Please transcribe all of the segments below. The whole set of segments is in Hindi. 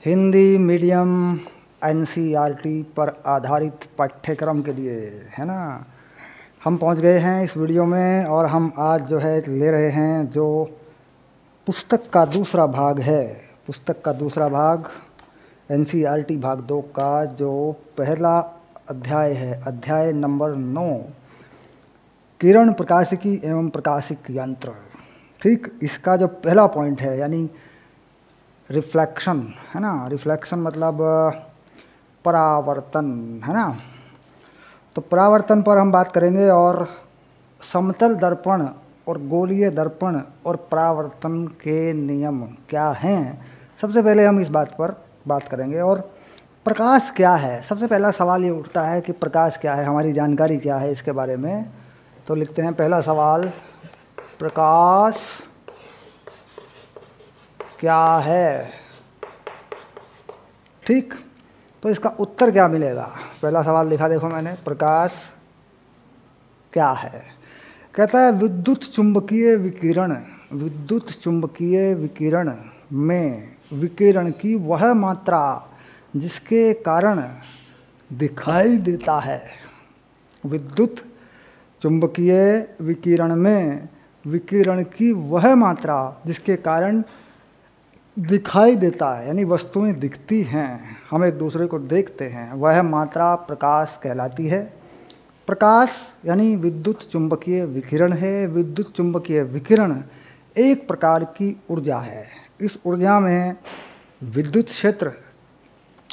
हिंदी मीडियम एनसीईआरटी पर आधारित पाठ्यक्रम के लिए, है ना। हम पहुंच गए हैं इस वीडियो में और हम आज जो है ले रहे हैं जो पुस्तक का दूसरा भाग है। पुस्तक का दूसरा भाग एनसीईआरटी भाग 2 का जो पहला अध्याय है, अध्याय नंबर 9, किरण प्रकाशिकी एवं प्रकाशिक यंत्र। ठीक, इसका जो पहला पॉइंट है यानी रिफ्लेक्शन, है ना। रिफ्लेक्शन मतलब परावर्तन, है ना। तो परावर्तन पर हम बात करेंगे और समतल दर्पण और गोलीय दर्पण और परावर्तन के नियम क्या हैं, सबसे पहले हम इस बात पर बात करेंगे। और प्रकाश क्या है, सबसे पहला सवाल ये उठता है कि प्रकाश क्या है, हमारी जानकारी क्या है इसके बारे में। तो लिखते हैं पहला सवाल, प्रकाश क्या है। ठीक, तो इसका उत्तर क्या मिलेगा। पहला सवाल लिखा देखो मैंने, प्रकाश क्या है। कहता है विद्युत चुंबकीय विकिरण। विद्युत चुंबकीय विकिरण में विकिरण की वह मात्रा जिसके कारण दिखाई देता है। विद्युत चुंबकीय विकिरण में विकिरण की वह मात्रा जिसके कारण दिखाई देता है, यानी वस्तुएं दिखती हैं, हम एक दूसरे को देखते हैं, वह मात्रा प्रकाश कहलाती है। प्रकाश यानी विद्युत चुंबकीय विकिरण है। विद्युत चुंबकीय विकिरण एक प्रकार की ऊर्जा है। इस ऊर्जा में विद्युत क्षेत्र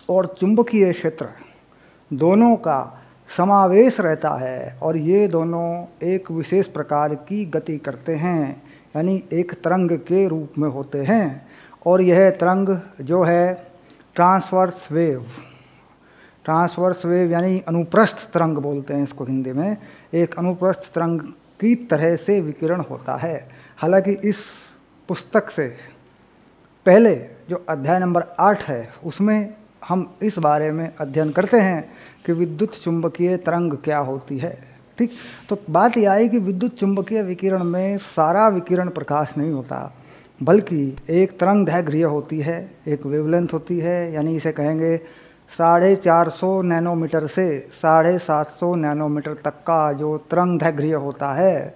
और चुंबकीय क्षेत्र दोनों का समावेश रहता है और ये दोनों एक विशेष प्रकार की गति करते हैं, यानी एक तरंग के रूप में होते हैं। और यह तरंग जो है ट्रांसवर्स वेव, ट्रांसवर्स वेव यानी अनुप्रस्थ तरंग बोलते हैं इसको हिंदी में, एक अनुप्रस्थ तरंग की तरह से विकिरण होता है। हालांकि इस पुस्तक से पहले जो अध्याय नंबर 8 है उसमें हम इस बारे में अध्ययन करते हैं कि विद्युत चुंबकीय तरंग क्या होती है। ठीक, तो बात यह आई कि विद्युत चुंबकीय विकिरण में सारा विकिरण प्रकाश नहीं होता, बल्कि एक तरंग दैर्घ्य होती है, एक वेवलेंथ होती है, यानी इसे कहेंगे 450 नैनोमीटर से 750 नैनोमीटर तक का जो तरंग दैर्घ्य होता है,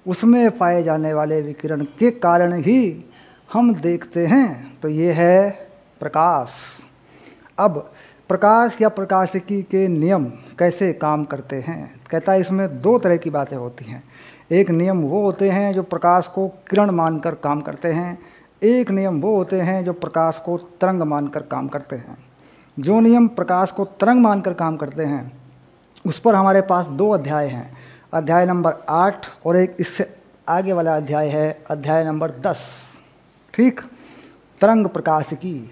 उसमें पाए जाने वाले विकिरण के कारण ही हम देखते हैं। तो ये है प्रकाश। अब प्रकाश या प्रकाशिकी के नियम कैसे काम करते हैं। कहता है इसमें 2 तरह की बातें होती हैं। एक नियम वो होते हैं जो प्रकाश को किरण मानकर काम करते हैं, एक नियम वो होते हैं जो प्रकाश को तरंग मानकर काम करते हैं। जो नियम प्रकाश को तरंग मानकर काम करते हैं उस पर हमारे पास 2 अध्याय हैं, अध्याय नंबर 8 और एक इससे आगे वाला अध्याय है अध्याय नंबर 10। ठीक, तरंग प्रकाशिकी।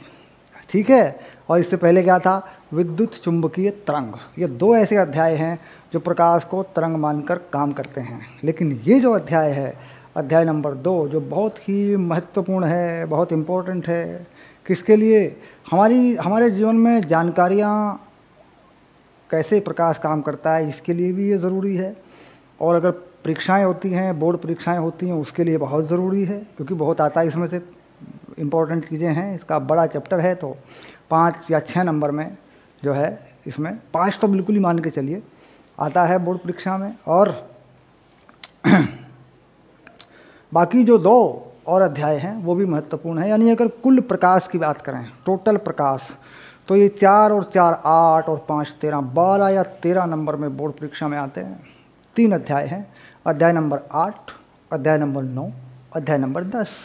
ठीक है, और इससे पहले क्या था, विद्युत चुंबकीय तरंग। ये 2 ऐसे अध्याय हैं जो प्रकाश को तरंग मानकर काम करते हैं। लेकिन ये जो अध्याय है, अध्याय नंबर 2, जो बहुत ही महत्वपूर्ण है, बहुत इम्पोर्टेंट है, किसके लिए, हमारे जीवन में जानकारियाँ कैसे प्रकाश काम करता है इसके लिए भी ये ज़रूरी है। और अगर परीक्षाएं होती हैं, बोर्ड परीक्षाएं होती हैं, उसके लिए बहुत ज़रूरी है, क्योंकि बहुत आता है इसमें से इम्पोर्टेंट चीज़ें हैं। इसका बड़ा चैप्टर है तो 5 या 6 नंबर में जो है, इसमें 5 तो बिल्कुल ही मान के चलिए आता है बोर्ड परीक्षा में। और बाकी जो 2 और अध्याय हैं वो भी महत्वपूर्ण है। यानी अगर कुल प्रकाश की बात करें, टोटल प्रकाश, तो ये 4 और 4 8 और 5 13, 12 या 13 नंबर में बोर्ड परीक्षा में आते हैं। 3 अध्याय हैं, अध्याय नंबर 8, अध्याय नंबर 9, अध्याय नंबर 10।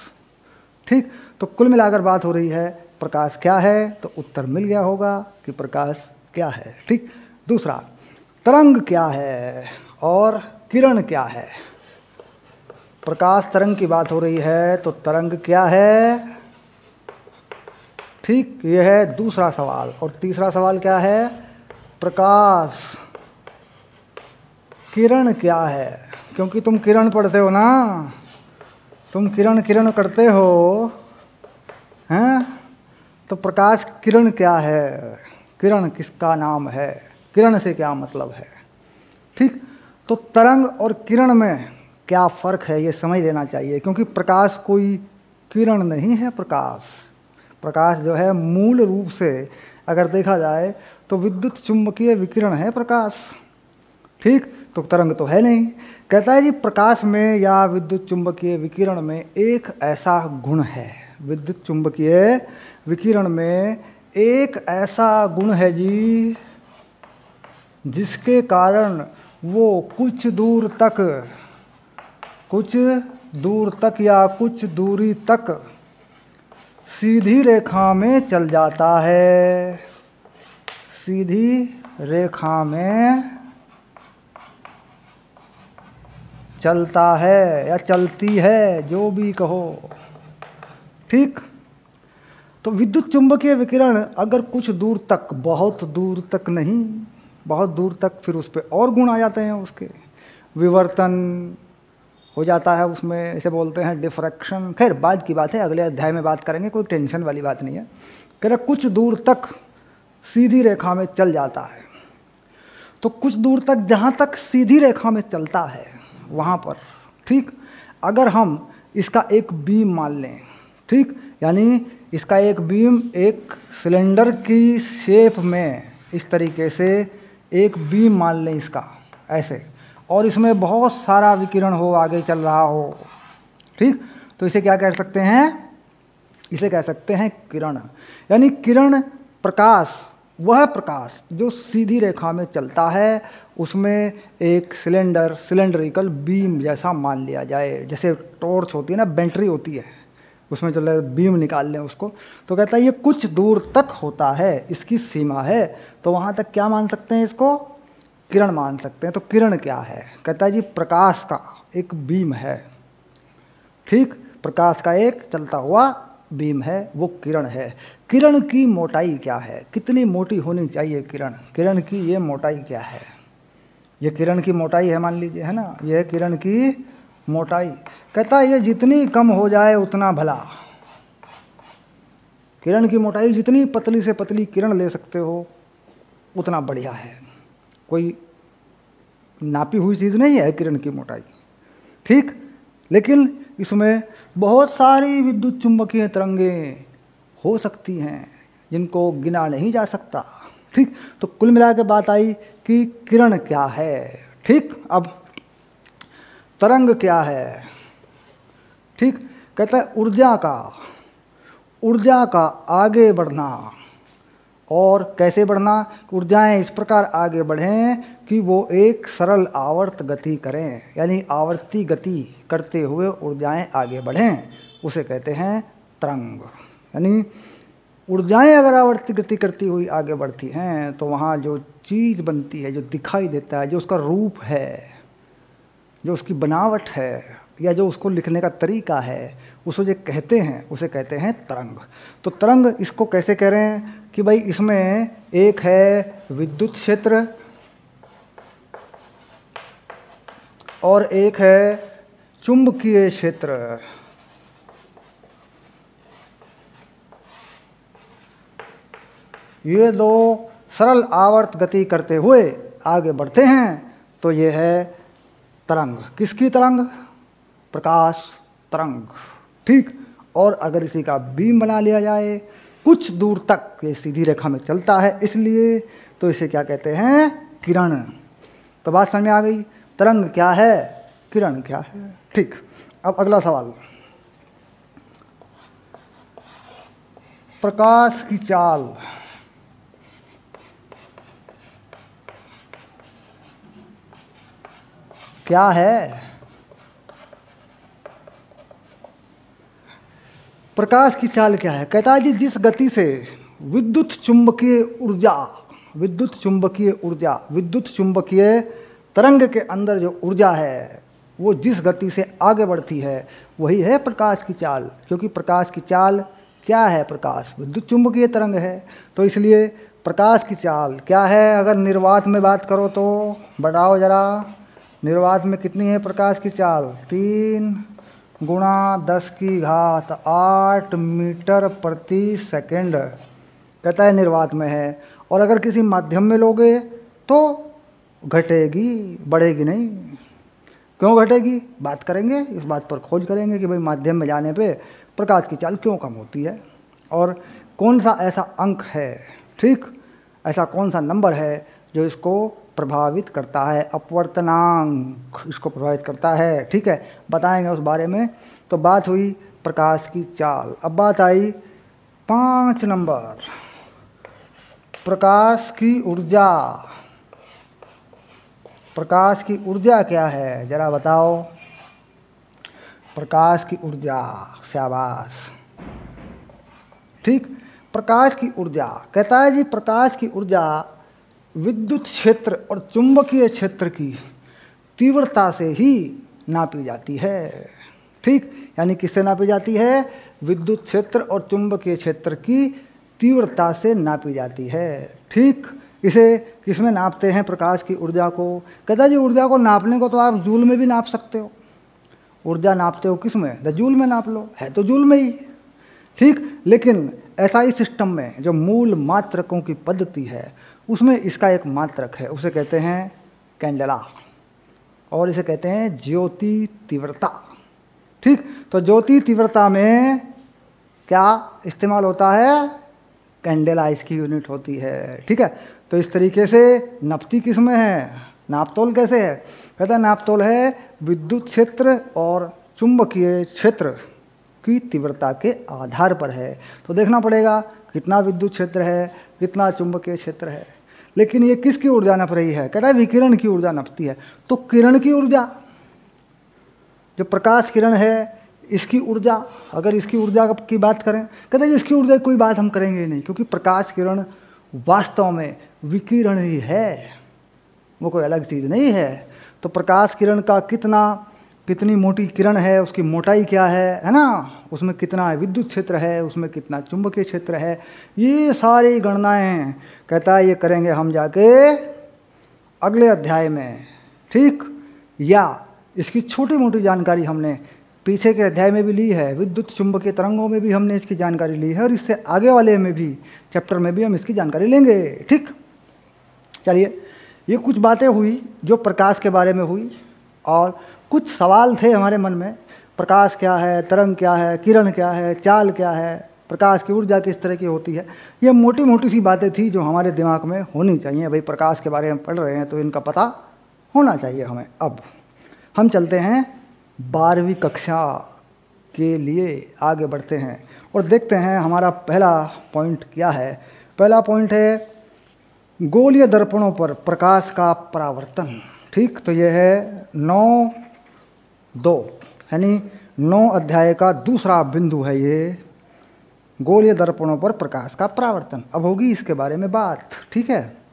ठीक, तो कुल मिलाकर बात हो रही है प्रकाश क्या है, तो उत्तर मिल गया होगा कि प्रकाश क्या है। ठीक, दूसरा तरंग क्या है और किरण क्या है। प्रकाश तरंग की बात हो रही है तो तरंग क्या है। ठीक, यह है दूसरा सवाल। और तीसरा सवाल क्या है, प्रकाश किरण क्या है। क्योंकि तुम किरण पढ़ते हो ना, तुम किरण करते हो, हैं। तो प्रकाश किरण क्या है, किरण किसका नाम है, किरण से क्या मतलब है। ठीक, तो तरंग और किरण में क्या फ़र्क है ये समझ लेना चाहिए, क्योंकि प्रकाश कोई किरण नहीं है। प्रकाश जो है मूल रूप से अगर देखा जाए तो विद्युत चुंबकीय विकिरण है प्रकाश, ठीक। तो तरंग तो है नहीं। कहता है जी प्रकाश में या विद्युत चुंबकीय विकिरण में एक ऐसा गुण है, विद्युत चुंबकीय विकिरण में एक ऐसा गुण है जी जिसके कारण वो कुछ दूर तक या कुछ दूरी तक सीधी रेखा में चल जाता है, सीधी रेखा में चलता है या चलती है, जो भी कहो, ठीक। तो विद्युत चुंबकीय विकिरण अगर कुछ दूर तक, बहुत दूर तक नहीं, बहुत दूर तक, फिर उस पर और गुण आ जाते हैं, उसके विवर्तन हो जाता है उसमें, इसे बोलते हैं डिफ्रैक्शन। खैर बाद की बात है, अगले अध्याय में बात करेंगे, कोई टेंशन वाली बात नहीं है। कह रहा कुछ दूर तक सीधी रेखा में चल जाता है। तो कुछ दूर तक, जहाँ तक सीधी रेखा में चलता है वहाँ पर, ठीक, अगर हम इसका एक बीम मान लें, ठीक, यानी इसका एक बीम एक सिलेंडर की शेप में इस तरीके से एक बीम मान लें इसका ऐसे, और इसमें बहुत सारा विकिरण हो, आगे चल रहा हो, ठीक, तो इसे क्या कह सकते हैं? इसे कह सकते हैं किरण। यानी किरण, प्रकाश, वह प्रकाश जो सीधी रेखा में चलता है, उसमें एक सिलेंडरिकल बीम जैसा मान लिया जाए, जैसे टॉर्च होती है ना, बैटरी होती है, उसमें चलो बीम निकाल लें उसको, तो कहता है ये कुछ दूर तक होता है, इसकी सीमा है, तो वहाँ तक क्या मान सकते हैं? इसको किरण मान सकते हैं। तो किरण क्या है? कहता है जी प्रकाश का एक बीम है, ठीक, प्रकाश का एक चलता हुआ बीम है, वो किरण है। किरण की मोटाई क्या है? कितनी मोटी होनी चाहिए किरण? किरण की ये मोटाई क्या है? ये किरण की मोटाई है, मान लीजिए, है ना, ये किरण की मोटाई। कहता है ये जितनी कम हो जाए उतना भला। किरण की मोटाई जितनी पतली से पतली किरण ले सकते हो उतना बढ़िया है। कोई नापी हुई चीज़ नहीं है किरण की मोटाई, ठीक, लेकिन इसमें बहुत सारी विद्युत चुंबकीय तरंगें हो सकती हैं जिनको गिना नहीं जा सकता, ठीक। तो कुल मिला के बात आई कि किरण क्या है, ठीक। अब तरंग क्या है, ठीक। कहता है ऊर्जा का आगे बढ़ना। और कैसे बढ़ना? ऊर्जाएं इस प्रकार आगे बढ़ें कि वो एक सरल आवर्त गति करें, यानी आवर्ती गति करते हुए ऊर्जाएं आगे बढ़ें, उसे कहते हैं तरंग। यानी ऊर्जाएं अगर आवर्ती गति करती हुई आगे बढ़ती हैं तो वहाँ जो चीज़ बनती है, जो दिखाई देता है, जो उसका रूप है, जो उसकी बनावट है, या जो उसको लिखने का तरीका है, उसको जो कहते हैं उसे कहते हैं तरंग। तो तरंग इसको कैसे कह रहे हैं कि भाई इसमें एक है विद्युत क्षेत्र और एक है चुंबकीय क्षेत्र। ये दो सरल आवर्त गति करते हुए आगे बढ़ते हैं, तो ये है तरंग। किसकी तरंग? प्रकाश तरंग, ठीक। और अगर इसी का बीम बना लिया जाए, कुछ दूर तक ये सीधी रेखा में चलता है, इसलिए तो इसे क्या कहते हैं? किरण। तो बात समझ में आ गई, तरंग क्या है, किरण क्या है, ठीक। अब अगला सवाल, प्रकाश की चाल। क्या है? प्रकाश की चाल क्या है? कहता है जी जिस गति से विद्युत चुंबकीय तरंग के अंदर जो ऊर्जा है वो जिस गति से आगे बढ़ती है वही है प्रकाश की चाल। क्योंकि प्रकाश की चाल क्या है? प्रकाश विद्युत चुंबकीय तरंग है, तो इसलिए प्रकाश की चाल क्या है? अगर निर्वात में बात करो तो बढ़ाओ जरा, निर्वात में कितनी है प्रकाश की चाल? 3 × 10⁸ मीटर प्रति सेकंड कहता है निर्वात में है। और अगर किसी माध्यम में लोगे तो घटेगी, बढ़ेगी नहीं। क्यों घटेगी? बात करेंगे, इस बात पर खोज करेंगे कि भाई माध्यम में जाने पे प्रकाश की चाल क्यों कम होती है और कौन सा ऐसा अंक है, ठीक, ऐसा कौन सा नंबर है जो इसको प्रभावित करता है, अपवर्तनांक इसको प्रभावित करता है, ठीक है, बताएंगे उस बारे में। तो बात हुई प्रकाश की चाल। अब बात आई 5 नंबर, प्रकाश की ऊर्जा। प्रकाश की ऊर्जा क्या है जरा बताओ। प्रकाश की ऊर्जा, शाबाश, ठीक। प्रकाश की ऊर्जा कहता है जी, प्रकाश की ऊर्जा विद्युत क्षेत्र और चुंबकीय क्षेत्र की तीव्रता से ही नापी जाती है, ठीक। यानी किससे नापी जाती है? विद्युत क्षेत्र और चुंबकीय क्षेत्र की तीव्रता से नापी जाती है, ठीक। इसे किसमें नापते हैं प्रकाश की ऊर्जा को? कहता जी ऊर्जा को नापने को तो आप जूल में भी नाप सकते हो। ऊर्जा नापते हो किस में? जूल में नाप लो, है तो जूल में ही, ठीक। लेकिन एसआई सिस्टम में जो मूल मात्रकों की पद्धति है उसमें इसका एक मात्रक है, उसे कहते हैं कैंडेला, और इसे कहते हैं ज्योति तीव्रता, ठीक। तो ज्योति तीव्रता में क्या इस्तेमाल होता है? कैंडेला इसकी यूनिट होती है, ठीक है। तो इस तरीके से नपती किस में है? नापतोल कैसे है? कहता है नापतोल है विद्युत क्षेत्र और चुंबकीय क्षेत्र की तीव्रता के आधार पर है। तो देखना पड़ेगा कितना विद्युत क्षेत्र है, कितना चुंबकीय क्षेत्र है। लेकिन ये किसकी ऊर्जा नप रही है? कहता है विकिरण की ऊर्जा नपती है। तो किरण की ऊर्जा, जो प्रकाश किरण है इसकी ऊर्जा, अगर इसकी ऊर्जा की बात करें, कहते हैं इसकी ऊर्जा की कोई बात हम करेंगे नहीं, क्योंकि प्रकाश किरण वास्तव में विकिरण ही है, वो कोई अलग चीज़ नहीं है। तो प्रकाश किरण का कितनी मोटी किरण है, उसकी मोटाई क्या है ना, उसमें कितना विद्युत क्षेत्र है, उसमें कितना चुंबकीय क्षेत्र है, ये सारी गणनाएं कहता है ये करेंगे हम जाके अगले अध्याय में, ठीक। या इसकी छोटी मोटी जानकारी हमने पीछे के अध्याय में भी ली है, विद्युत चुंबकीय तरंगों में भी हमने इसकी जानकारी ली है, और इससे आगे वाले में भी चैप्टर में भी हम इसकी जानकारी लेंगे, ठीक। चलिए, ये कुछ बातें हुई जो प्रकाश के बारे में हुई, और कुछ सवाल थे हमारे मन में, प्रकाश क्या है, तरंग क्या है, किरण क्या है, चाल क्या है, प्रकाश की ऊर्जा किस तरह की होती है। ये मोटी मोटी सी बातें थी जो हमारे दिमाग में होनी चाहिए। भाई प्रकाश के बारे में पढ़ रहे हैं तो इनका पता होना चाहिए हमें। अब हम चलते हैं 12वीं कक्षा के लिए आगे बढ़ते हैं और देखते हैं हमारा पहला पॉइंट क्या है। पहला पॉइंट है गोलीय दर्पणों पर प्रकाश का परावर्तन, ठीक। तो यह है 9.2 यानी 9 अध्याय का दूसरा बिंदु है ये, गोलीय दर्पणों पर प्रकाश का परावर्तन। अब होगी इसके बारे में बात, ठीक है।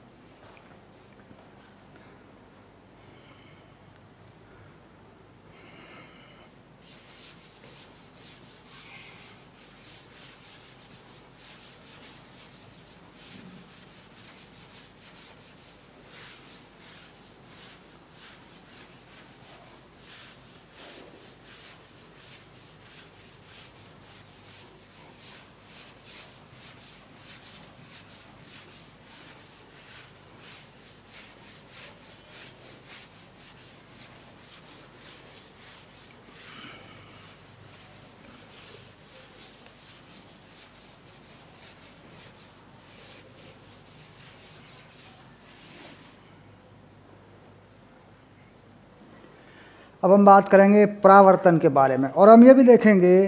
अब हम बात करेंगे परावर्तन के बारे में, और हम ये भी देखेंगे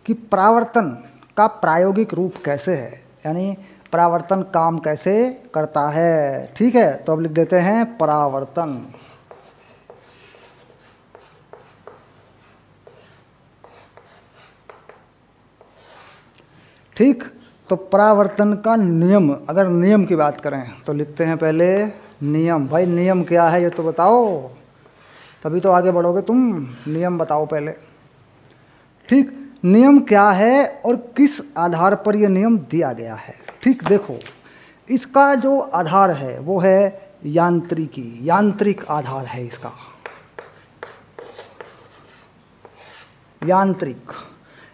कि परावर्तन का प्रायोगिक रूप कैसे है, यानी परावर्तन काम कैसे करता है, ठीक है। तो अब लिख देते हैं परावर्तन। ठीक, तो परावर्तन का नियम, अगर नियम की बात करें तो लिखते हैं पहले नियम। भाई नियम क्या है ये तो बताओ, तभी तो आगे बढ़ोगे तुम। नियम बताओ पहले, ठीक। नियम क्या है और किस आधार पर यह नियम दिया गया है, ठीक। देखो, इसका जो आधार है वो है यांत्रिकी, यांत्रिक आधार है इसका,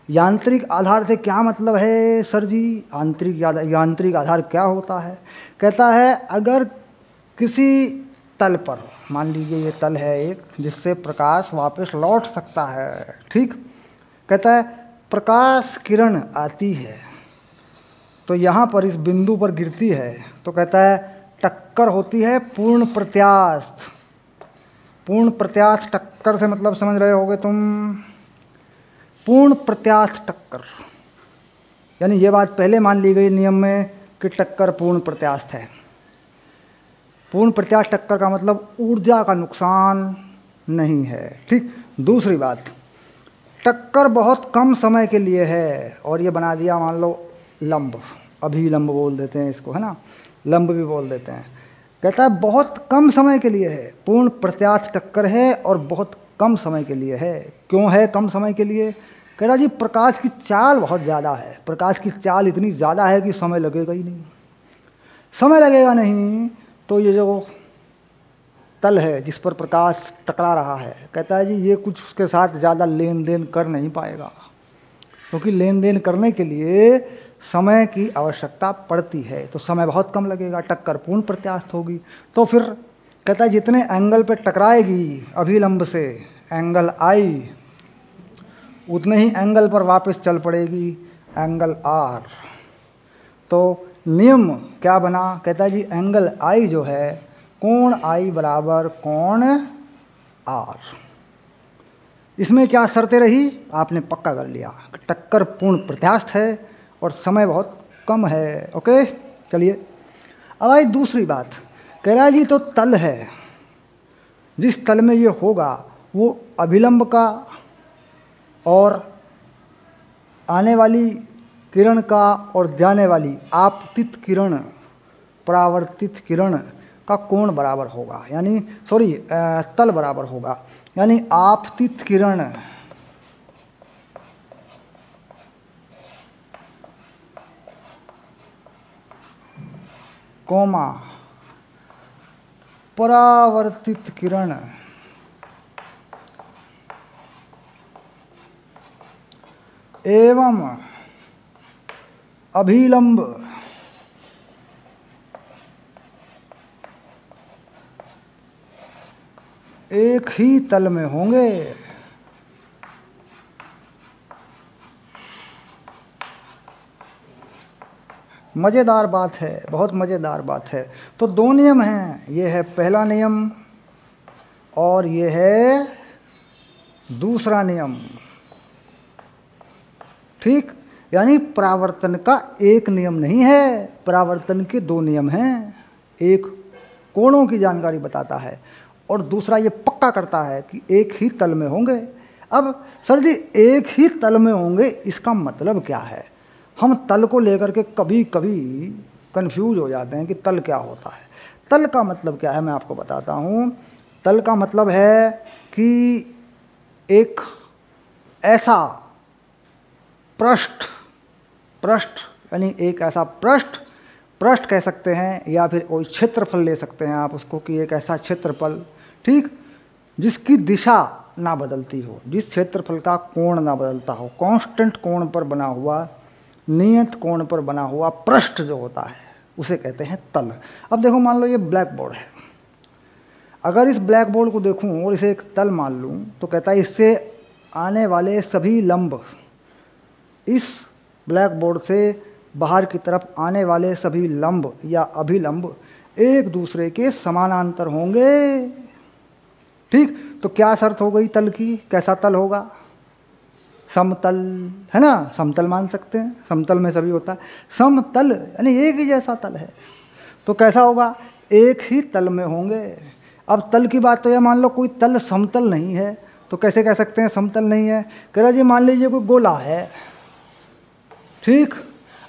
यांत्रिक आधार से क्या मतलब है सर जी? यांत्रिक आधार क्या होता है? कहता है अगर किसी तल पर, मान लीजिए ये तल है एक जिससे प्रकाश वापस लौट सकता है, ठीक। कहता है प्रकाश किरण आती है तो यहाँ पर इस बिंदु पर गिरती है, तो कहता है टक्कर होती है पूर्ण प्रत्यास्थ। पूर्ण प्रत्यास्थ टक्कर से मतलब समझ रहे होगे तुम, पूर्ण प्रत्यास्थ टक्कर, यानी ये बात पहले मान ली गई नियम में कि टक्कर पूर्ण प्रत्यास्थ है। पूर्ण प्रत्यास्थ टक्कर का मतलब ऊर्जा का नुकसान नहीं है। ठीक। दूसरी बात, टक्कर बहुत कम समय के लिए है, और ये बना दिया मान लो लंब, अभिलंब बोल देते हैं इसको, है ना, लंब भी बोल देते हैं। कहता है बहुत कम समय के लिए है, पूर्ण प्रत्यास्थ टक्कर है और बहुत कम समय के लिए है। क्यों है कम समय के लिए? कहता जी प्रकाश की चाल बहुत ज़्यादा है, प्रकाश की चाल इतनी ज़्यादा है कि समय लगेगा ही नहीं। समय लगेगा नहीं तो ये जो तल है जिस पर प्रकाश टकरा रहा है, कहता है जी ये कुछ उसके साथ ज़्यादा लेन देन कर नहीं पाएगा, क्योंकि लेन देन करने के लिए समय की आवश्यकता पड़ती है, तो समय बहुत कम लगेगा, टक्कर पूर्ण प्रत्यास्थ होगी। तो फिर कहता है जितने एंगल पे टकराएगी अभिलंब से एंगल आई, उतने ही एंगल पर वापस चल पड़ेगी एंगल आर। तो नियम क्या बना? कहता है जी एंगल आई जो है, कोण आई बराबर कोण आर। इसमें क्या शर्तें रही? आपने पक्का कर लिया, टक्कर पूर्ण प्रत्यास्थ है और समय बहुत कम है। ओके, चलिए अब आई दूसरी बात। कह रहा है जी तो तल है, जिस तल में ये होगा वो अभिलंब का और आने वाली किरण का और जाने वाली आपतित किरण, परावर्तित किरण का कोण बराबर होगा, यानी सॉरी तल बराबर होगा, यानी आपतित किरण कोमा परावर्तित किरण एवं अभिलंब एक ही तल में होंगे। मज़ेदार बात है, बहुत मज़ेदार बात है। तो दो नियम हैं, ये है पहला नियम और ये है दूसरा नियम। ठीक, यानी परावर्तन का एक नियम नहीं है, परावर्तन के दो नियम हैं। एक कोणों की जानकारी बताता है और दूसरा ये पक्का करता है कि एक ही तल में होंगे। अब सर जी एक ही तल में होंगे इसका मतलब क्या है? हम तल को लेकर के कभी कभी कंफ्यूज हो जाते हैं कि तल क्या होता है। तल का मतलब क्या है मैं आपको बताता हूँ। तल का मतलब है कि एक ऐसा पृष्ठ यानी एक ऐसा पृष्ठ कह सकते हैं, या फिर कोई क्षेत्रफल ले सकते हैं आप उसको कि एक ऐसा क्षेत्रफल, ठीक, जिसकी दिशा ना बदलती हो, जिस क्षेत्रफल का कोण ना बदलता हो, कांस्टेंट कोण पर बना हुआ, नियत कोण पर बना हुआ पृष्ठ जो होता है उसे कहते हैं तल। अब देखो मान लो ये ब्लैक बोर्ड है, अगर इस ब्लैक बोर्ड को देखूं और इसे एक तल मान लूं तो कहता है इससे आने वाले सभी लंब, इस ब्लैक बोर्ड से बाहर की तरफ आने वाले सभी लंब या अभिलंब एक दूसरे के समानांतर होंगे। ठीक, तो क्या शर्त हो गई तल की? कैसा तल होगा? समतल, है ना, समतल मान सकते हैं, समतल में सभी होता है। समतल यानी एक ही जैसा तल है, तो कैसा होगा? एक ही तल में होंगे। अब तल की बात तो यह मान लो कोई तल समतल नहीं है, तो कैसे कह सकते हैं समतल नहीं है? कह रहा जी मान लीजिए कोई गोला है, ठीक,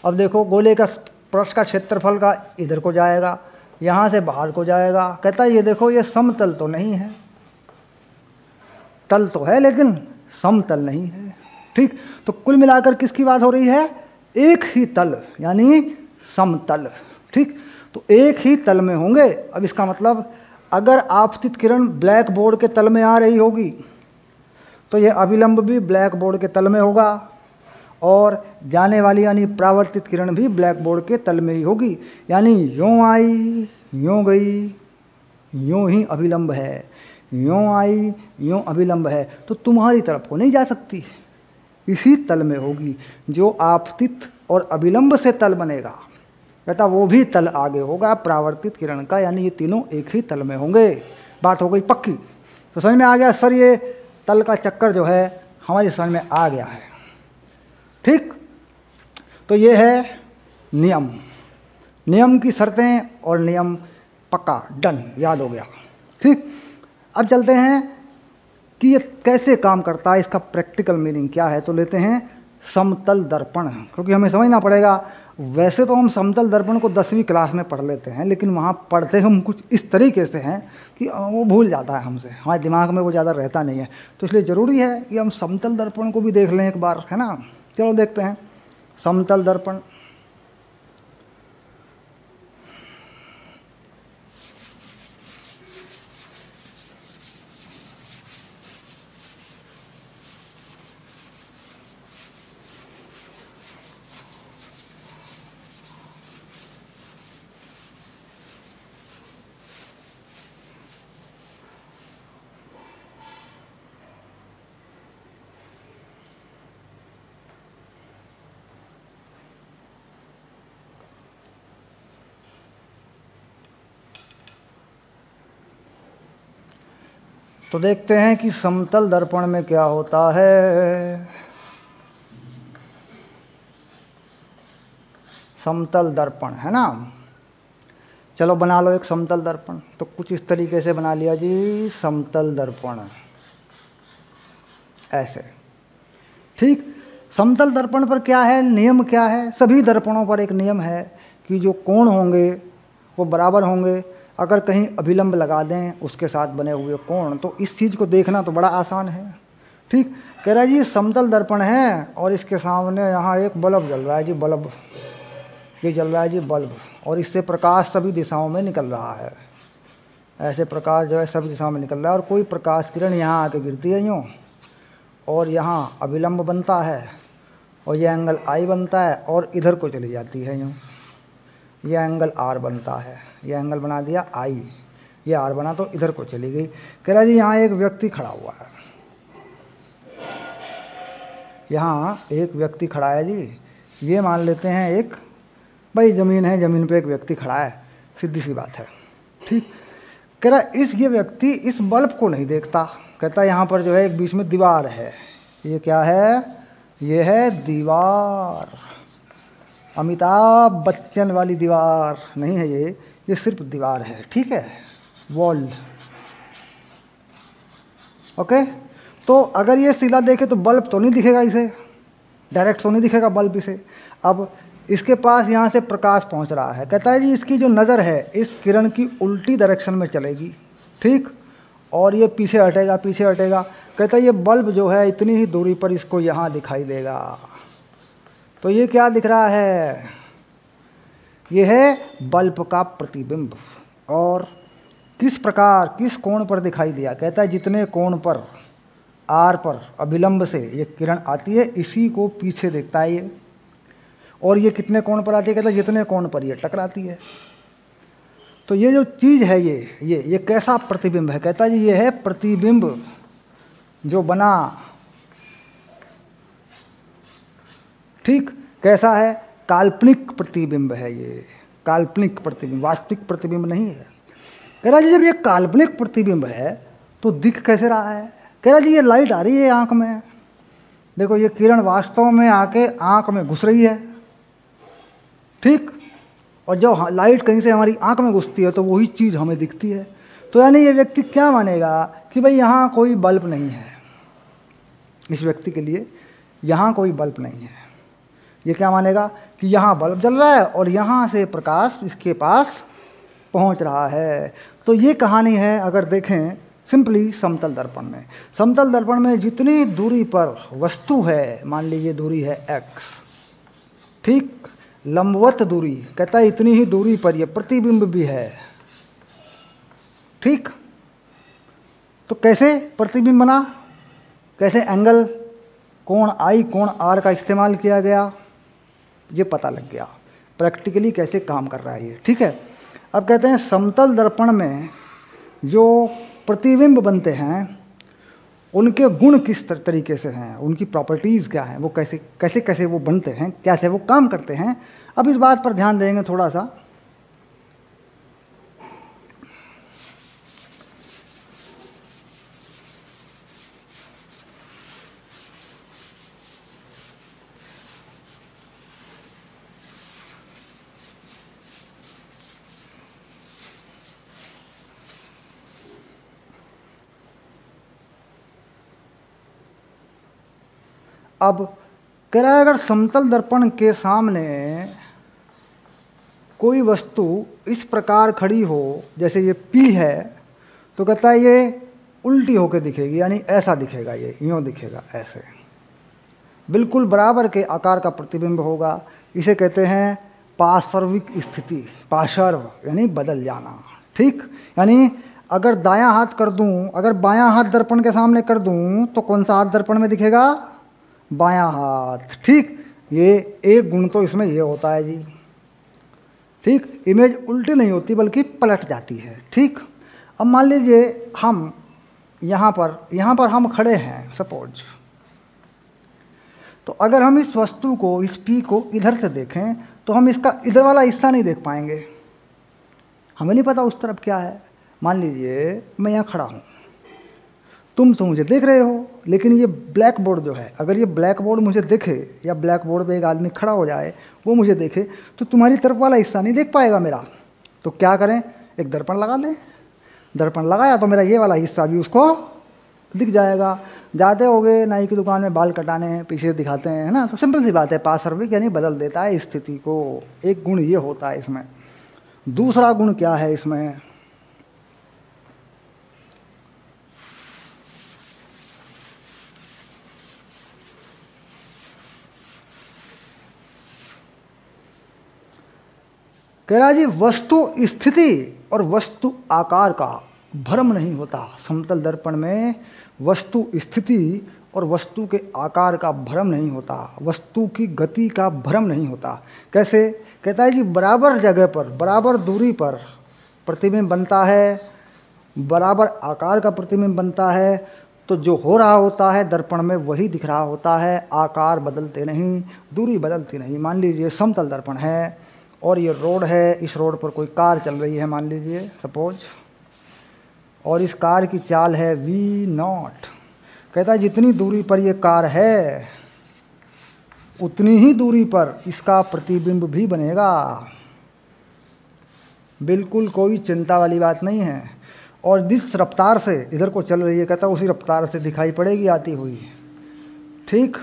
अब देखो गोले का पृष्ठ का क्षेत्रफल का इधर को जाएगा, यहाँ से बाहर को जाएगा। कहता है ये देखो ये समतल तो नहीं है, तल तो है लेकिन समतल नहीं है। ठीक, तो कुल मिलाकर किसकी बात हो रही है? एक ही तल यानी समतल। ठीक, तो एक ही तल में होंगे। अब इसका मतलब अगर आपतित किरण ब्लैक बोर्ड के तल में आ रही होगी तो यह अभिलंब भी ब्लैक बोर्ड के तल में होगा, और जाने वाली यानी परावर्तित किरण भी ब्लैक बोर्ड के तल में ही होगी। यानी यों आई यों गई, यों ही अभिलंब है, यों आई यों अभिलंब है, तो तुम्हारी तरफ को नहीं जा सकती, इसी तल में होगी। जो आपतित और अविलंब से तल बनेगा, कहता वो भी तल आगे होगा परावर्तित किरण का, यानी ये तीनों एक ही तल में होंगे। बात हो गई पक्की। तो समझ में आ गया सर, ये तल का चक्कर जो है हमारी समझ में आ गया है। ठीक, तो ये है नियम, नियम की शर्तें और नियम पक्का डन, याद हो गया। ठीक, अब चलते हैं कि ये कैसे काम करता है, इसका प्रैक्टिकल मीनिंग क्या है। तो लेते हैं समतल दर्पण, क्योंकि हमें समझना पड़ेगा। वैसे तो हम समतल दर्पण को 10वीं क्लास में पढ़ लेते हैं, लेकिन वहाँ पढ़ते हम कुछ इस तरीके से हैं कि वो भूल जाता है हमसे, हमारे दिमाग में वो ज़्यादा रहता नहीं है। तो इसलिए ज़रूरी है कि हम समतल दर्पण को भी देख लें एक बार, है ना। चलो देखते हैं समतल दर्पण। तो देखते हैं कि समतल दर्पण में क्या होता है। समतल दर्पण है ना, चलो बना लो एक समतल दर्पण। तो कुछ इस तरीके से बना लिया जी समतल दर्पण, ऐसे। ठीक, समतल दर्पण पर क्या है, नियम क्या है। सभी दर्पणों पर एक नियम है कि जो कोण होंगे वो बराबर होंगे। अगर कहीं अभिलंब लगा दें उसके साथ बने हुए कोण, तो इस चीज़ को देखना तो बड़ा आसान है। ठीक, कह रहा है जी समतल दर्पण है और इसके सामने यहाँ एक बल्ब जल रहा है जी, बल्ब ये जल रहा है जी बल्ब, और इससे प्रकाश सभी दिशाओं में निकल रहा है। ऐसे प्रकाश जो है सभी दिशाओं में निकल रहा है, और कोई प्रकाश किरण यहाँ आके गिरती है यूँ, और यहाँ अभिलंब बनता है, और ये एंगल आई बनता है, और इधर को चली जाती है यूँ, यह एंगल आर बनता है। यह एंगल बना दिया आई, ये आर बना तो इधर को चली गई। कह रहा जी यहाँ एक व्यक्ति खड़ा हुआ है, यहाँ एक व्यक्ति खड़ा है जी। ये मान लेते हैं एक भाई ज़मीन है, ज़मीन पे एक व्यक्ति खड़ा है, सीधी सी बात है। ठीक, कह रहा ये व्यक्ति इस बल्ब को नहीं देखता। कहता है यहाँ पर जो है एक बीच में दीवार है। ये क्या है, ये है दीवार। अमिताभ बच्चन वाली दीवार नहीं है ये सिर्फ दीवार है। ठीक है, वॉल। ओके, तो अगर ये सीधा देखे तो बल्ब तो नहीं दिखेगा, इसे डायरेक्ट तो नहीं दिखेगा बल्ब इसे। अब इसके पास यहाँ से प्रकाश पहुँच रहा है। कहता है जी इसकी जो नज़र है इस किरण की उल्टी डायरेक्शन में चलेगी। ठीक, और ये पीछे हटेगा, पीछे हटेगा। कहता है ये बल्ब जो है इतनी ही दूरी पर इसको यहाँ दिखाई देगा। तो ये क्या दिख रहा है, ये है बल्ब का प्रतिबिंब। और किस प्रकार, किस कोण पर दिखाई दिया। कहता है जितने कोण पर आर पर अभिलंब से ये किरण आती है इसी को पीछे देखता है ये। और ये कितने कोण पर आती है, कहता है जितने कोण पर ये टकराती है। तो ये जो चीज़ है ये कैसा प्रतिबिंब है। कहता है जी ये है प्रतिबिंब जो बना। ठीक, कैसा है, काल्पनिक प्रतिबिंब है ये, काल्पनिक प्रतिबिंब, वास्तविक प्रतिबिंब नहीं है। कह रहा जी जब ये काल्पनिक प्रतिबिंब है तो दिख कैसे रहा है। कह रहा जी ये लाइट आ रही है आँख में, देखो ये किरण वास्तव में आके आँख में घुस रही है। ठीक, और जब लाइट कहीं से हमारी आँख में घुसती है तो वही चीज़ हमें दिखती है। तो यानी ये व्यक्ति क्या मानेगा कि भाई यहाँ कोई बल्ब नहीं है, इस व्यक्ति के लिए यहाँ कोई बल्ब नहीं है। ये क्या मानेगा कि यहाँ बल्ब जल रहा है और यहाँ से प्रकाश इसके पास पहुँच रहा है। तो ये कहानी है अगर देखें सिंपली समतल दर्पण में। समतल दर्पण में जितनी दूरी पर वस्तु है, मान लीजिए दूरी है x, ठीक, लंबवत दूरी, कहता है इतनी ही दूरी पर ये प्रतिबिंब भी है। ठीक, तो कैसे प्रतिबिंब बना, कैसे एंगल कोण आई कोण आर का इस्तेमाल किया गया, ये पता लग गया प्रैक्टिकली कैसे काम कर रहा है ये। ठीक है, अब कहते हैं समतल दर्पण में जो प्रतिबिंब बनते हैं उनके गुण किस तरीके से हैं, उनकी प्रॉपर्टीज़ क्या हैं, वो कैसे कैसे कैसे वो बनते हैं, कैसे वो काम करते हैं, अब इस बात पर ध्यान देंगे थोड़ा सा। अब कह रहा है अगर समतल दर्पण के सामने कोई वस्तु इस प्रकार खड़ी हो, जैसे ये पी है, तो कहता है ये उल्टी होकर दिखेगी, यानी ऐसा दिखेगा, ये यूँ दिखेगा, ऐसे बिल्कुल बराबर के आकार का प्रतिबिंब होगा। इसे कहते हैं पार्श्विक स्थिति, पार्श्व यानी बदल जाना। ठीक, यानी अगर दायां हाथ कर दूं, अगर बायां हाथ दर्पण के सामने कर दूं, तो कौन सा हाथ दर्पण में दिखेगा? बायां हाथ। ठीक, ये एक गुण तो इसमें ये होता है जी। ठीक, इमेज उल्टी नहीं होती बल्कि पलट जाती है। ठीक, अब मान लीजिए हम यहाँ पर हम खड़े हैं सपोज, तो अगर हम इस वस्तु को, इस पी को इधर से देखें तो हम इसका इधर वाला हिस्सा नहीं देख पाएंगे, हमें नहीं पता उस तरफ क्या है। मान लीजिए मैं यहाँ खड़ा हूँ, तुम तो मुझे देख रहे हो, लेकिन ये ब्लैक बोर्ड जो है, अगर ये ब्लैक बोर्ड मुझे देखे या ब्लैक बोर्ड पे एक आदमी खड़ा हो जाए वो मुझे देखे, तो तुम्हारी तरफ वाला हिस्सा नहीं देख पाएगा मेरा। तो क्या करें? एक दर्पण लगा लें। दर्पण लगाया तो मेरा ये वाला हिस्सा भी उसको दिख जाएगा। जाते होगे नाई की दुकान में बाल कटाने, पीछे दिखाते हैं, है ना, तो सिंपल सी बात है, पार्श्विक यानी बदल देता है स्थिति को। एक गुण ये होता है इसमें। दूसरा गुण क्या है इसमें? कह रहा जी वस्तु स्थिति और वस्तु आकार का भ्रम नहीं होता। समतल दर्पण में वस्तु स्थिति और वस्तु के आकार का भ्रम नहीं होता, वस्तु की गति का भ्रम नहीं होता। कैसे? कहता है जी बराबर जगह पर, बराबर दूरी पर प्रतिबिंब बनता है, बराबर आकार का प्रतिबिंब बनता है, तो जो हो रहा होता है दर्पण में वही दिख रहा होता है, आकार बदलते नहीं, दूरी बदलती नहीं। मान लीजिए समतल दर्पण है और ये रोड है, इस रोड पर कोई कार चल रही है मान लीजिए सपोज, और इस कार की चाल है V0। कहता है जितनी दूरी पर ये कार है उतनी ही दूरी पर इसका प्रतिबिंब भी बनेगा, बिल्कुल कोई चिंता वाली बात नहीं है। और जिस रफ्तार से इधर को चल रही है, कहता है उसी रफ्तार से दिखाई पड़ेगी आती हुई। ठीक,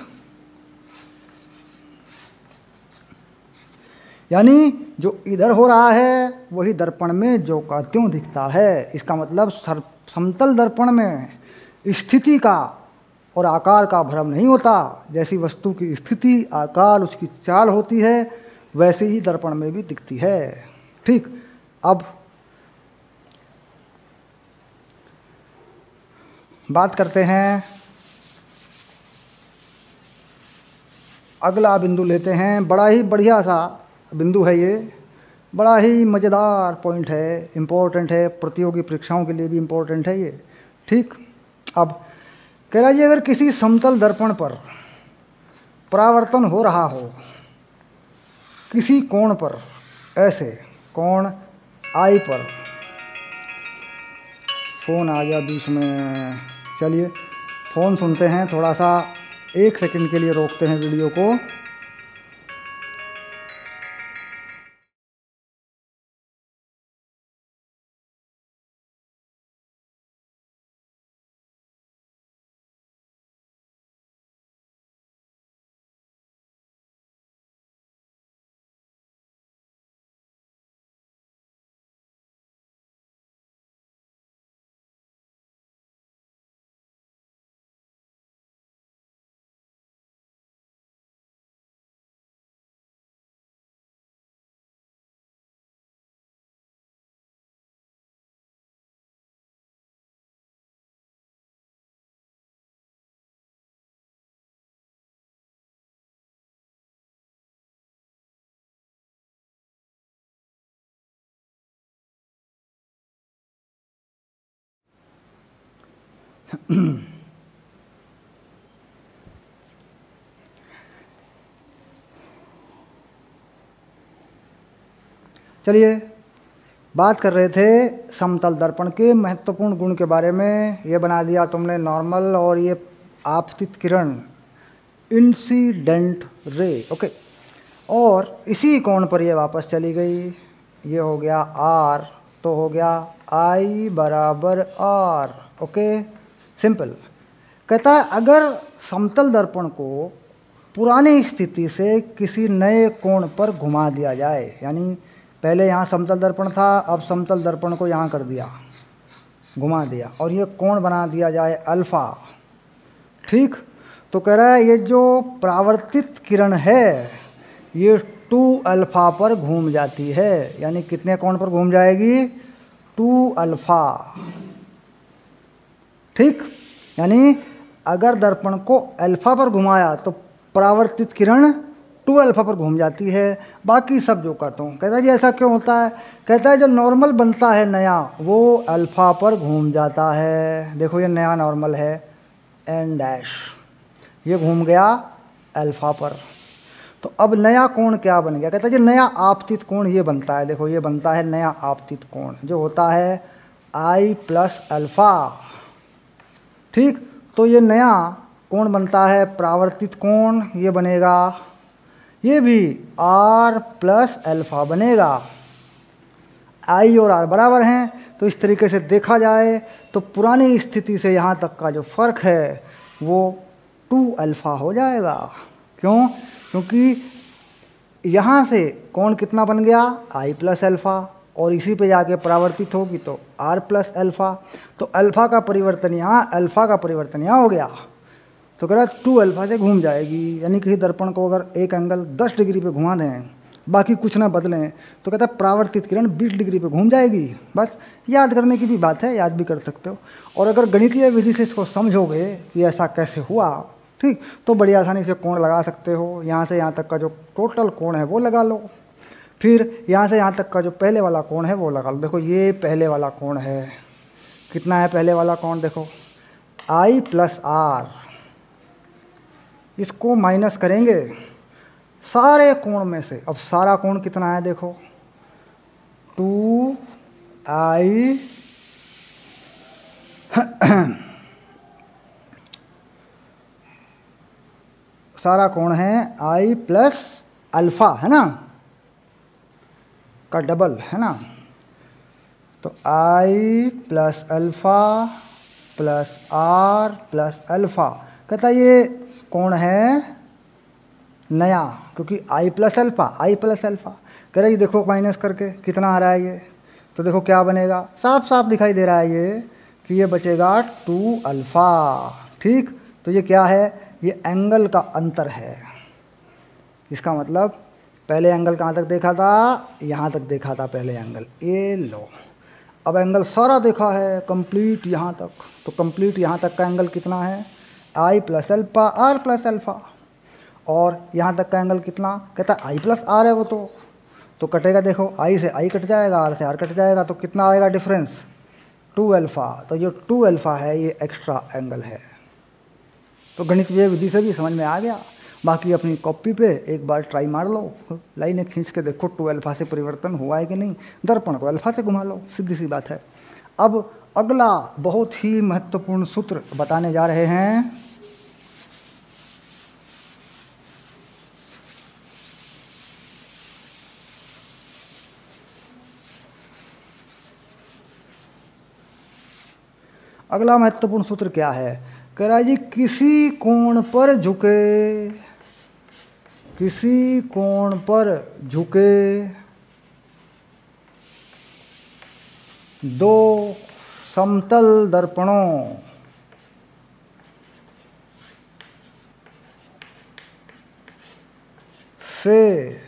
यानी जो इधर हो रहा है वही दर्पण में जो का त्यों दिखता है। इसका मतलब समतल दर्पण में स्थिति का और आकार का भ्रम नहीं होता। जैसी वस्तु की स्थिति, आकार, उसकी चाल होती है, वैसे ही दर्पण में भी दिखती है। ठीक, अब बात करते हैं, अगला बिंदु लेते हैं। बड़ा ही बढ़िया सा बिंदु है ये, बड़ा ही मज़ेदार पॉइंट है, इम्पोर्टेंट है, प्रतियोगी परीक्षाओं के लिए भी इम्पोर्टेंट है ये। ठीक, अब कह रहा जी अगर किसी समतल दर्पण पर परावर्तन हो रहा हो किसी कोण पर, ऐसे कोण आई पर, फ़ोन आ गया बीच में, चलिए फ़ोन सुनते हैं, थोड़ा सा 1 सेकंड के लिए रोकते हैं वीडियो को। चलिए, बात कर रहे थे समतल दर्पण के महत्वपूर्ण गुण के बारे में। ये बना दिया तुमने नॉर्मल और ये आपतित किरण, इंसिडेंट रे, ओके। और इसी कोण पर ये वापस चली गई, ये हो गया आर, तो हो गया आई बराबर आर, ओके, सिंपल। कहता है अगर समतल दर्पण को पुरानी स्थिति से किसी नए कोण पर घुमा दिया जाए, यानी पहले यहाँ समतल दर्पण था, अब समतल दर्पण को यहाँ कर दिया, घुमा दिया, और ये कोण बना दिया जाए अल्फ़ा, ठीक। तो कह रहा है ये जो परावर्तित किरण है ये 2 अल्फ़ा पर घूम जाती है, यानी कितने कोण पर घूम जाएगी? 2 अल्फ़ा, ठीक। यानी अगर दर्पण को अल्फ़ा पर घुमाया तो परावर्तित किरण 2 अल्फ़ा पर घूम जाती है, बाकी सब जो करता हूँ। कहता है जी ऐसा क्यों होता है? कहता है जो नॉर्मल बनता है नया वो अल्फ़ा पर घूम जाता है। देखो ये नया नॉर्मल है एन डैश, ये घूम गया अल्फ़ा पर। तो अब नया कोण क्या बन गया? कहता है जी नया आपतित कोण ये बनता है। देखो ये बनता है नया आपतित कोण जो होता है आई प्लस अल्फ़ा, ठीक। तो ये नया कोण बनता है परावर्तित कोण, ये बनेगा, ये भी आर प्लस अल्फ़ा बनेगा। आई और आर बराबर हैं, तो इस तरीके से देखा जाए तो पुरानी स्थिति से यहाँ तक का जो फ़र्क है वो 2 अल्फ़ा हो जाएगा। क्यों? क्योंकि यहाँ से कोण कितना बन गया? आई प्लस अल्फ़ा, और इसी पे जाके परावर्तित होगी तो आर प्लस अल्फ़ा। तो अल्फ़ा का परिवर्तन यहाँ, अल्फ़ा का परिवर्तन यहाँ हो गया, तो कह रहा 2 अल्फ़ा से घूम जाएगी। यानी किसी दर्पण को अगर एक एंगल 10 डिग्री पे घुमा दें, बाकी कुछ ना बदलें, तो कहता है परावर्तित किरण 20 डिग्री पे घूम जाएगी। बस याद करने की भी बात है, याद भी कर सकते हो। और अगर गणितीय विधि से इसको समझोगे कि ऐसा कैसे हुआ, ठीक, तो बड़ी आसानी से कोण लगा सकते हो। यहाँ से यहाँ तक का जो टोटल कोण है वो लगा लो, फिर यहाँ से यहाँ तक का जो पहले वाला कोण है वो लगा लो। देखो ये पहले वाला कोण है, कितना है पहले वाला कोण? देखो आई प्लस आर, इसको माइनस करेंगे सारे कोण में से। अब सारा कोण कितना है? देखो 2i सारा कोण है i प्लस अल्फ़ा, है ना, का डबल, है ना। तो i plus alpha plus r plus alpha, कहता ये कोण है नया, क्योंकि i plus alpha, i plus alpha. कह रहा है ये देखो माइनस करके कितना आ रहा है ये, तो देखो क्या बनेगा, साफ साफ दिखाई दे रहा है ये कि ये बचेगा 2 अल्फ़ा, ठीक। तो ये क्या है? ये एंगल का अंतर है। इसका मतलब पहले एंगल कहाँ तक देखा था? यहाँ तक देखा था पहले एंगल, ये लो। अब एंगल सारा देखा है कंप्लीट यहाँ तक, तो कंप्लीट यहाँ तक का एंगल कितना है? i plus alpha r plus alpha. और यहाँ तक का एंगल कितना? कहता है i प्लस आर है वो, तो कटेगा। देखो i से i कट जाएगा, r से r कट जाएगा, तो कितना आएगा डिफरेंस? 2 अल्फ़ा। तो जो 2 अल्फ़ा है ये एक्स्ट्रा एंगल है। तो गणितीय विधि से भी समझ में आ गया। बाकी अपनी कॉपी पे एक बार ट्राई मार लो, लाइनें खींच के देखो 2 अल्फ़ा से परिवर्तन हुआ है कि नहीं, दर्पण को अल्फ़ा से घुमा लो, सीधी सी बात है। अब अगला बहुत ही महत्वपूर्ण सूत्र बताने जा रहे हैं। अगला महत्वपूर्ण सूत्र क्या है? कह रहा है जी किसी कोण पर झुके, किसी कोण पर झुके 2 समतल दर्पणों से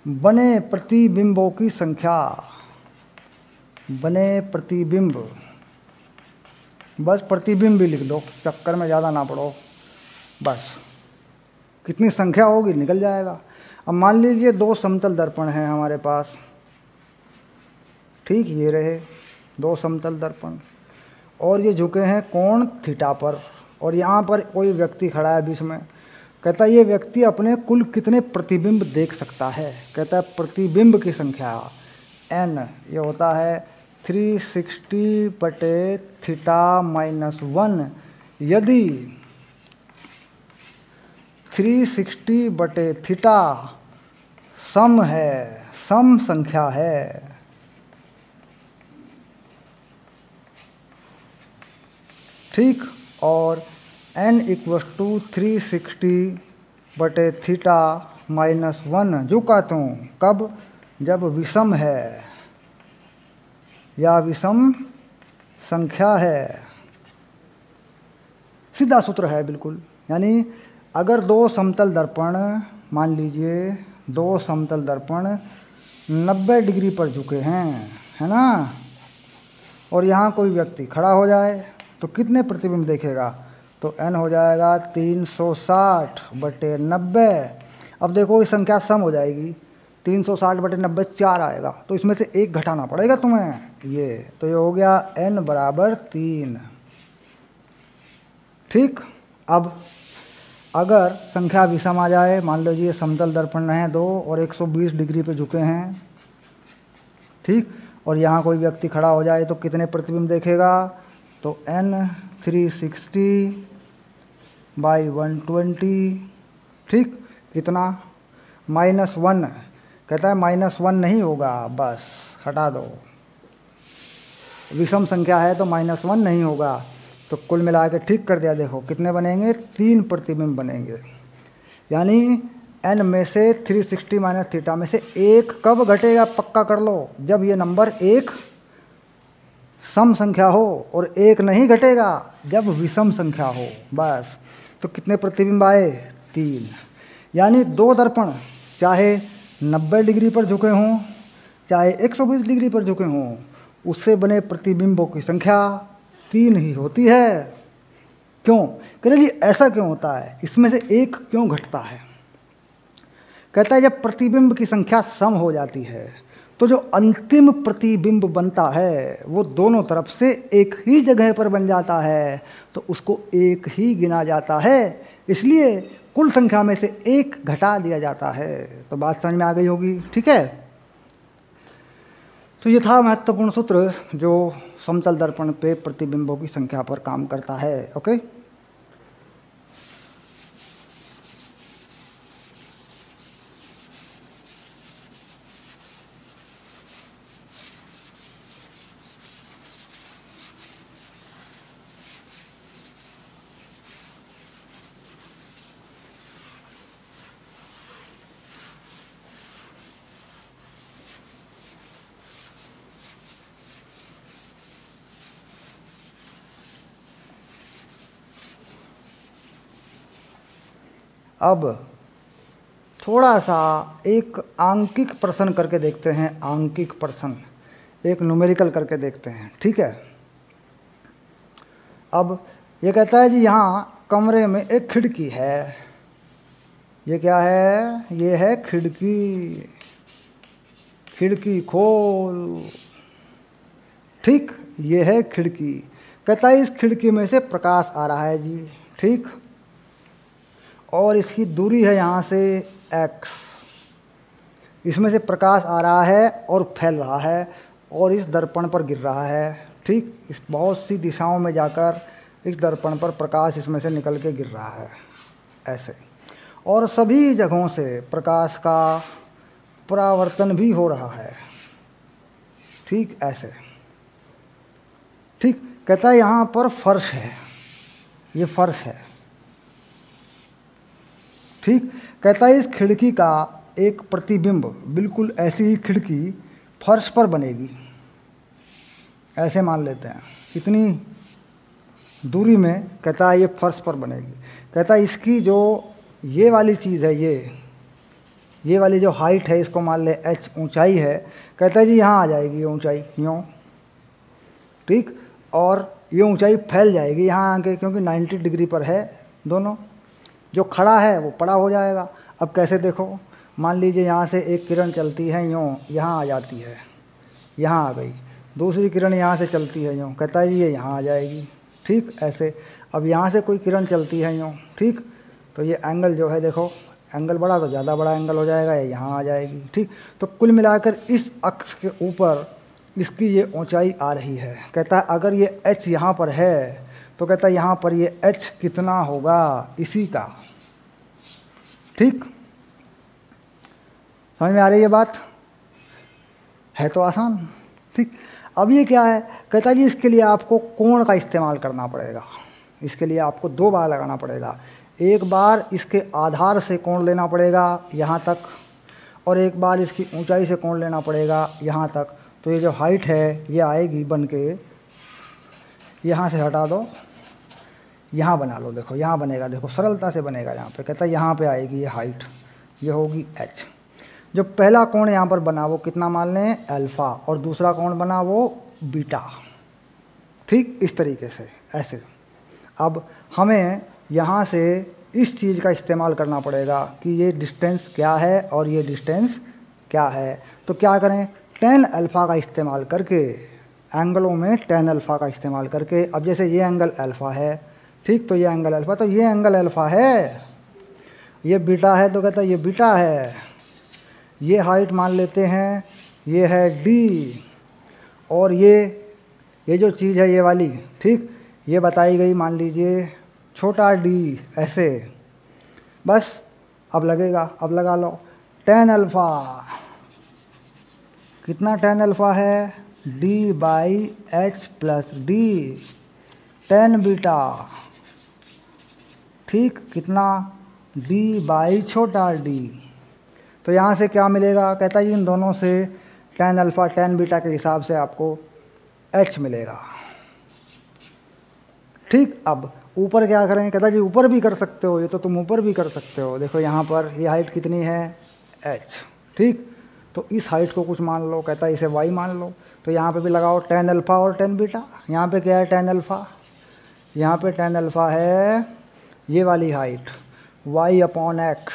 बने प्रतिबिंबों की संख्या, बने प्रतिबिंब, बस प्रतिबिंब भी लिख दो, चक्कर में ज़्यादा ना पड़ो, बस कितनी संख्या होगी निकल जाएगा। अब मान लीजिए 2 समतल दर्पण हैं हमारे पास, ठीक, ये रहे 2 समतल दर्पण, और ये झुके हैं कोण थीटा पर, और यहाँ पर कोई व्यक्ति खड़ा है बीच में। कहता है ये व्यक्ति अपने कुल कितने प्रतिबिंब देख सकता है। कहता है प्रतिबिंब की संख्या n ये होता है 360 बटे थीटा माइनस 1। यदि 360 बटे थीटा सम है, सम संख्या है, ठीक, और n इक्वस टू 360 बटे थीटा माइनस 1 जो कहता हूँ कब, जब विषम है या विषम संख्या है। सीधा सूत्र है बिल्कुल। यानी अगर दो समतल दर्पण, मान लीजिए दो समतल दर्पण 90 डिग्री पर झुके हैं, है ना, और यहाँ कोई व्यक्ति खड़ा हो जाए तो कितने प्रतिबिंब देखेगा, तो n हो जाएगा 360 बटे 90। अब देखो इस संख्या सम हो जाएगी, 360 बटे 90 4 आएगा, तो इसमें से एक घटाना पड़ेगा तुम्हें, ये तो ये हो गया n बराबर 3। ठीक, अब अगर संख्या विषम आ जाए, मान लो जी ये समतल दर्पण हैं दो और 120 डिग्री पे झुके हैं, ठीक, और यहाँ कोई व्यक्ति खड़ा हो जाए तो कितने प्रतिबिंब देखेगा, तो n 360 बाई 120, ठीक, कितना -1। कहता है -1 नहीं होगा, बस हटा दो, विषम संख्या है तो -1 नहीं होगा। तो कुल मिला के ठीक कर दिया, देखो कितने बनेंगे, 3 प्रतिबिंब बनेंगे। यानी n में से 360 माइनस थीटा में से एक कब घटेगा, पक्का कर लो, जब ये नंबर एक सम संख्या हो, और एक नहीं घटेगा जब विषम संख्या हो, बस। तो कितने प्रतिबिंब आए, 3। यानी दो दर्पण चाहे 90 डिग्री पर झुके हों चाहे 120 डिग्री पर झुके हों, उससे बने प्रतिबिंबों की संख्या 3 ही होती है। क्यों, कह रहे जी ऐसा क्यों होता है, इसमें से एक क्यों घटता है। कहता है जब प्रतिबिंब की संख्या सम हो जाती है तो जो अंतिम प्रतिबिंब बनता है वो दोनों तरफ से एक ही जगह पर बन जाता है, तो उसको एक ही गिना जाता है, इसलिए कुल संख्या में से एक घटा दिया जाता है। तो बात समझ में आ गई होगी, ठीक है। तो ये था महत्वपूर्ण सूत्र जो समतल दर्पण पे प्रतिबिंबों की संख्या पर काम करता है। ओके, अब थोड़ा सा एक आंकिक प्रश्न करके देखते हैं, आंकिक प्रश्न, एक न्यूमेरिकल करके देखते हैं, ठीक है। अब ये कहता है जी यहाँ कमरे में एक खिड़की है, ये क्या है, ये है खिड़की, खिड़की खोल, ठीक, ये है खिड़की। कहता है इस खिड़की में से प्रकाश आ रहा है जी, ठीक, और इसकी दूरी है यहाँ से x, इसमें से प्रकाश आ रहा है और फैल रहा है और इस दर्पण पर गिर रहा है, ठीक, इस बहुत सी दिशाओं में जाकर इस दर्पण पर प्रकाश इसमें से निकल के गिर रहा है ऐसे, और सभी जगहों से प्रकाश का परावर्तन भी हो रहा है, ठीक, ऐसे, ठीक। कहता है यहाँ पर फर्श है, ये फर्श है, ठीक। कहता है इस खिड़की का एक प्रतिबिंब, बिल्कुल ऐसी ही खिड़की फर्श पर बनेगी, ऐसे मान लेते हैं, कितनी दूरी में, कहता है ये फर्श पर बनेगी। कहता है इसकी जो ये वाली चीज़ है, ये वाली जो हाइट है, इसको मान ले h, ऊंचाई है, कहता है जी यहाँ आ जाएगी ये ऊंचाई, यूँ, ठीक, और ये ऊंचाई फैल जाएगी यहाँ आके, क्योंकि 90 डिग्री पर है दोनों, जो खड़ा है वो पड़ा हो जाएगा। अब कैसे देखो, मान लीजिए यहाँ से एक किरण चलती है यूँ, यहाँ आ जाती है, यहाँ आ गई, दूसरी किरण यहाँ से चलती है यूँ, कहता है ये यहाँ आ जाएगी, ठीक, ऐसे। अब यहाँ से कोई किरण चलती है यूँ, ठीक, तो ये एंगल जो है देखो, एंगल बड़ा तो ज़्यादा बड़ा एंगल हो जाएगा, ये यहाँ आ जाएगी। ठीक, तो कुल मिलाकर इस अक्ष के ऊपर इसकी ये ऊंचाई आ रही है। कहता है अगर ये h यहाँ पर है तो कहता है यहाँ पर ये h कितना होगा, इसी का। ठीक, समझ में आ रही है बात? है तो आसान। ठीक, अब ये क्या है, कहता है जी इसके लिए आपको कोण का इस्तेमाल करना पड़ेगा। इसके लिए आपको 2 बार लगाना पड़ेगा। एक बार इसके आधार से कोण लेना पड़ेगा यहाँ तक, और एक बार इसकी ऊंचाई से कोण लेना पड़ेगा यहाँ तक। तो ये जो हाइट है ये आएगी बन के, यहाँ से हटा दो, यहाँ बना लो। देखो यहाँ बनेगा, देखो सरलता से बनेगा। यहाँ पे कहता है यहाँ पे आएगी ये हाइट, ये होगी h। जो पहला कोण यहाँ पर बना वो कितना मान लें, अल्फ़ा, और दूसरा कोण बना वो बीटा। ठीक, इस तरीके से ऐसे। अब हमें यहाँ से इस चीज़ का इस्तेमाल करना पड़ेगा कि ये डिस्टेंस क्या है और ये डिस्टेंस क्या है। तो क्या करें, tan अल्फ़ा का इस्तेमाल करके, एंगलों में tan अल्फ़ा का इस्तेमाल करके। अब जैसे ये एंगल अल्फ़ा है, ठीक, तो ये एंगल अल्फ़ा, तो ये एंगल अल्फ़ा है, ये बीटा है, तो कहता है ये बीटा है। ये हाइट मान लेते हैं, ये है d, और ये जो चीज़ है ये वाली, ठीक, ये बताई गई मान लीजिए छोटा d, ऐसे। बस अब लगेगा, अब लगा लो tan अल्फ़ा, कितना tan अल्फ़ा है, d/h plus d, tan beta, ठीक, कितना, d/ छोटा d। तो यहाँ से क्या मिलेगा, कहता है इन दोनों से tan अल्फ़ा tan बीटा के हिसाब से आपको h मिलेगा। ठीक, अब ऊपर क्या करें, कहता है जी ऊपर भी कर सकते हो, ये तो तुम ऊपर भी कर सकते हो। देखो यहाँ पर ये हाइट कितनी है, h। ठीक, तो इस हाइट को कुछ मान लो, कहता है इसे y मान लो। तो यहाँ पे भी लगाओ tan अल्फ़ा और tan बीटा। यहाँ पे क्या है, tan अल्फ़ा, यहाँ पे tan अल्फ़ा है ये वाली हाइट y/x,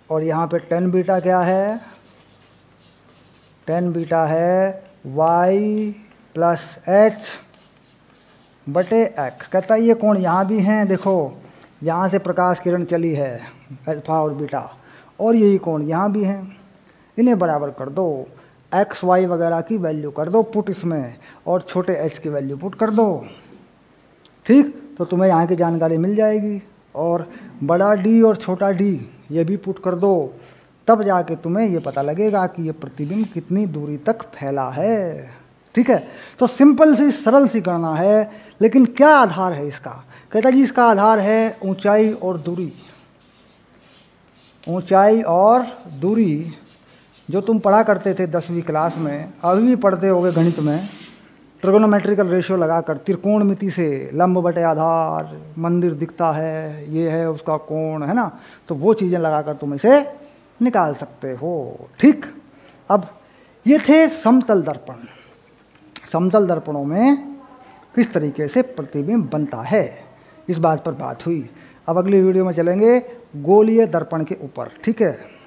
और यहाँ पे tan बीटा क्या है, tan बीटा है y प्लस h बटे x। कहता है ये कोण यहाँ भी हैं, देखो यहाँ से प्रकाश किरण चली है अल्फ़ा और बीटा, और यही कोण यहाँ भी हैं, इन्हें बराबर कर दो, x y वगैरह की वैल्यू कर दो पुट इसमें, और छोटे h की वैल्यू पुट कर दो। ठीक, तो तुम्हें यहाँ की जानकारी मिल जाएगी, और बड़ा D और छोटा d ये भी पुट कर दो, तब जाके तुम्हें ये पता लगेगा कि ये प्रतिबिंब कितनी दूरी तक फैला है। ठीक है, तो सिंपल सी सरल सी गणना है, लेकिन क्या आधार है इसका, कहता जी इसका आधार है ऊंचाई और दूरी। ऊंचाई और दूरी जो तुम पढ़ा करते थे 10वीं क्लास में, अभी भी पढ़ते होगे गणित में, ट्रिगोनोमेट्रिकल रेशियो लगाकर त्रिकोणमिति से लंब बटे आधार, मंदिर दिखता है, ये है उसका कोण, है ना, तो वो चीज़ें लगाकर तुम इसे निकाल सकते हो। ठीक, अब ये थे समतल दर्पण। समतल दर्पणों में किस तरीके से प्रतिबिंब बनता है, इस बात पर बात हुई। अब अगली वीडियो में चलेंगे गोलीय दर्पण के ऊपर। ठीक है।